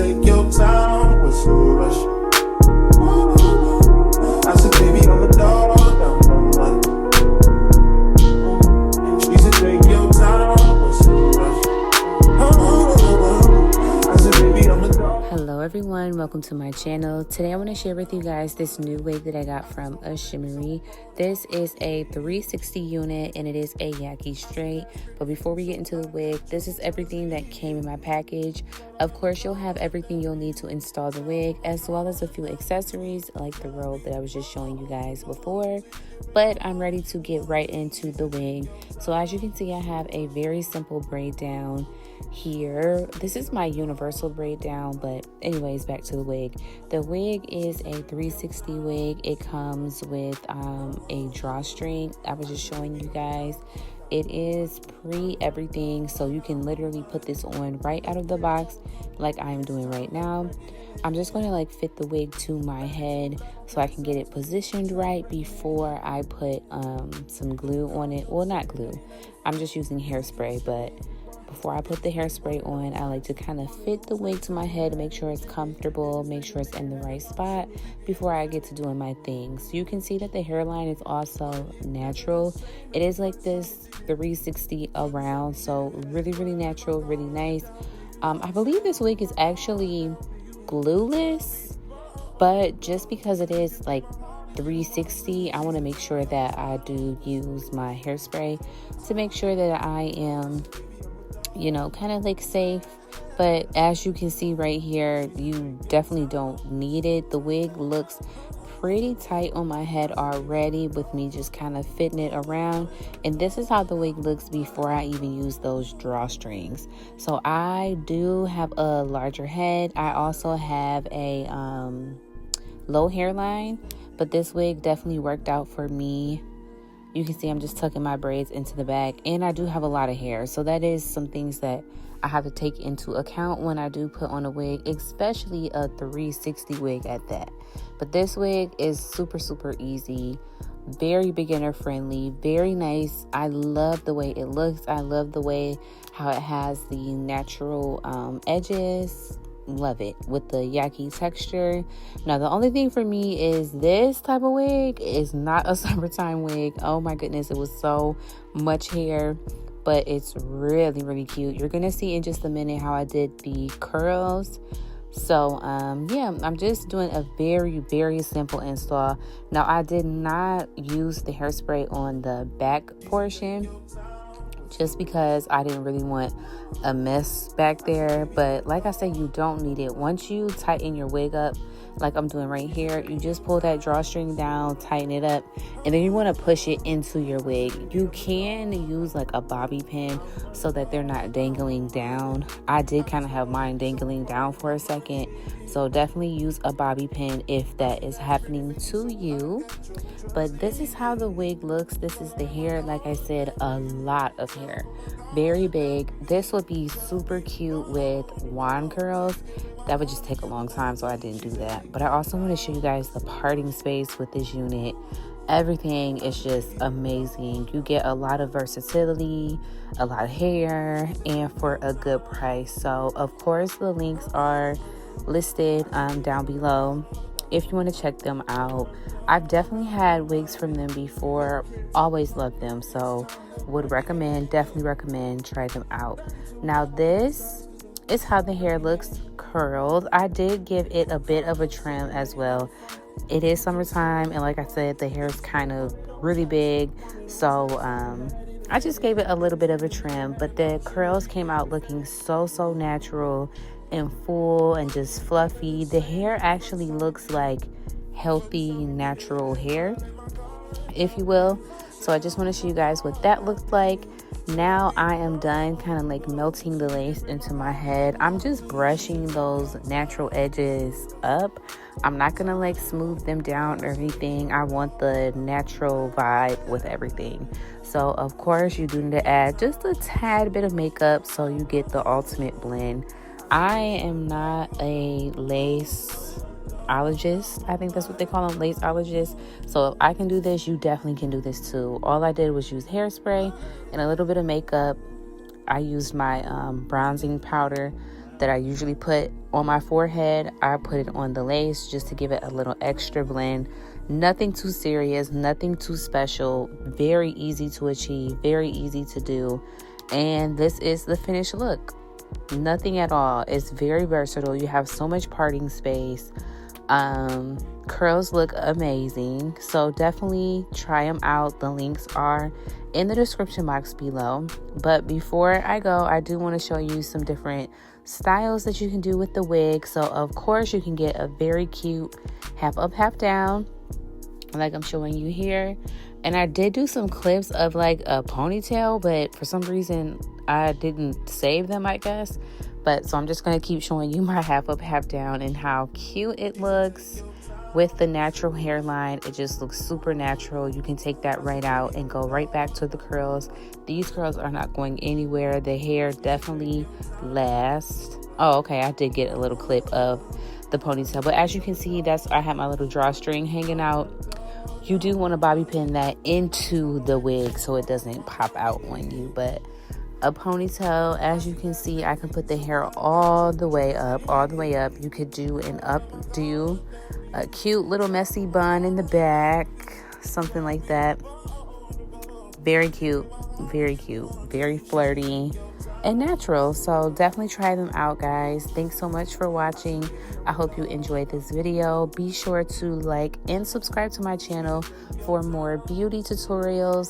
take your time, what's the rush? I said, baby, I'm a dog, I'm one. She said, take your time, what's the rush? I said, baby, I'm a dog. Hello everyone, welcome to my channel. Today I want to share with you guys this new wig that I got from Ashimary. This is a 360 unit and it is a yaki straight. But before we get into the wig, this is everything that came in my package. Of course, you'll have everything you'll need to install the wig, as well as a few accessories like the robe that I was just showing you guys before. But I'm ready to get right into the wig. So as you can see, I have a very simple braid down here. This is my universal braid down, but anyways, back to the wig. The wig is a 360 wig. It comes with a drawstring. I was just showing you guys. It is pre-everything, so you can literally put this on right out of the box like I am doing right now. I'm just going to like fit the wig to my head so I can get it positioned right before I put some glue on it. Well, not glue. I'm just using hairspray, but before I put the hairspray on, I like to kind of fit the wig to my head, make sure it's comfortable, make sure it's in the right spot before I get to doing my things. You can see that the hairline is also natural. It is like this 360 around, so really, really natural, really nice. I believe this wig is actually glueless, but just because it is like 360, I want to make sure that I do use my hairspray to make sure that I am, you know, kind of like safe. But as you can see right here, you definitely don't need it. The wig looks pretty tight on my head already with me just kind of fitting it around, and this is how the wig looks before I even use those drawstrings. So I do have a larger head. I also have a low hairline, but this wig definitely worked out for me. You can see I'm just tucking my braids into the back, and I do have a lot of hair, so that is some things that I have to take into account when I do put on a wig, especially a 360 wig at that. But this wig is super, super easy, very beginner friendly, very nice. I love the way it looks. I love the way how it has the natural edges. Love it with the yaki texture. Now the only thing for me is this type of wig is not a summertime wig. Oh my goodness, it was so much hair, but it's really, really cute. You're gonna see in just a minute how I did the curls. So yeah, I'm just doing a very, very simple install. Now I did not use the hairspray on the back portion just because I didn't really want a mess back there. But like I said, you don't need it. Once you tighten your wig up, like I'm doing right here, you just pull that drawstring down, tighten it up, and then you want to push it into your wig. You can use like a bobby pin so that they're not dangling down. I did kind of have mine dangling down for a second, so definitely use a bobby pin if that is happening to you. But this is how the wig looks. This is the hair. Like I said, a lot of hair, very big. This would be super cute with wand curls. That would just take a long time, so I didn't do that. But I also want to show you guys the parting space with this unit. Everything is just amazing. You get a lot of versatility, a lot of hair, and for a good price. So of course the links are listed down below if you want to check them out. I've definitely had wigs from them before, always loved them, so would recommend, definitely recommend, try them out. Now this is how the hair looks curled. I did give it a bit of a trim as well. It is summertime, and like I said, the hair is kind of really big, so I just gave it a little bit of a trim, but the curls came out looking so natural and full and just fluffy. The hair actually looks like healthy, natural hair, if you will. So I just want to show you guys what that looks like. Now I am done kind of like melting the lace into my head. I'm just brushing those natural edges up. I'm not gonna like smooth them down or anything. I want the natural vibe with everything. So of course you do need to add just a tad bit of makeup so you get the ultimate blend. I am not a laceologist. I think that's what they call them, laceologist. So if I can do this, you definitely can do this too. All I did was use hairspray and a little bit of makeup. I used my bronzing powder that I usually put on my forehead. I put it on the lace just to give it a little extra blend. Nothing too serious, nothing too special. Very easy to achieve, very easy to do. And this is the finished look. Nothing at all. It's very versatile. You have so much parting space. Curls look amazing. So definitely try them out. The links are in the description box below. But before I go, I do want to show you some different styles that you can do with the wig. So of course you can get a very cute half up, half down, like I'm showing you here. And I did do some clips of like a ponytail, but for some reason I didn't save them, I guess. But so I'm just going to keep showing you my half up, half down and how cute it looks with the natural hairline. It just looks super natural. You can take that right out and go right back to the curls. These curls are not going anywhere. The hair definitely lasts. Oh, okay, I did get a little clip of the ponytail, but as you can see, I have my little drawstring hanging out. You do want to bobby pin that into the wig so it doesn't pop out on you. But a ponytail, as you can see, I can put the hair all the way up. You could do an updo, a cute little messy bun in the back, something like that. Very cute, very flirty and natural. So definitely try them out, guys. Thanks so much for watching. I hope you enjoyed this video. Be sure to like and subscribe to my channel for more beauty tutorials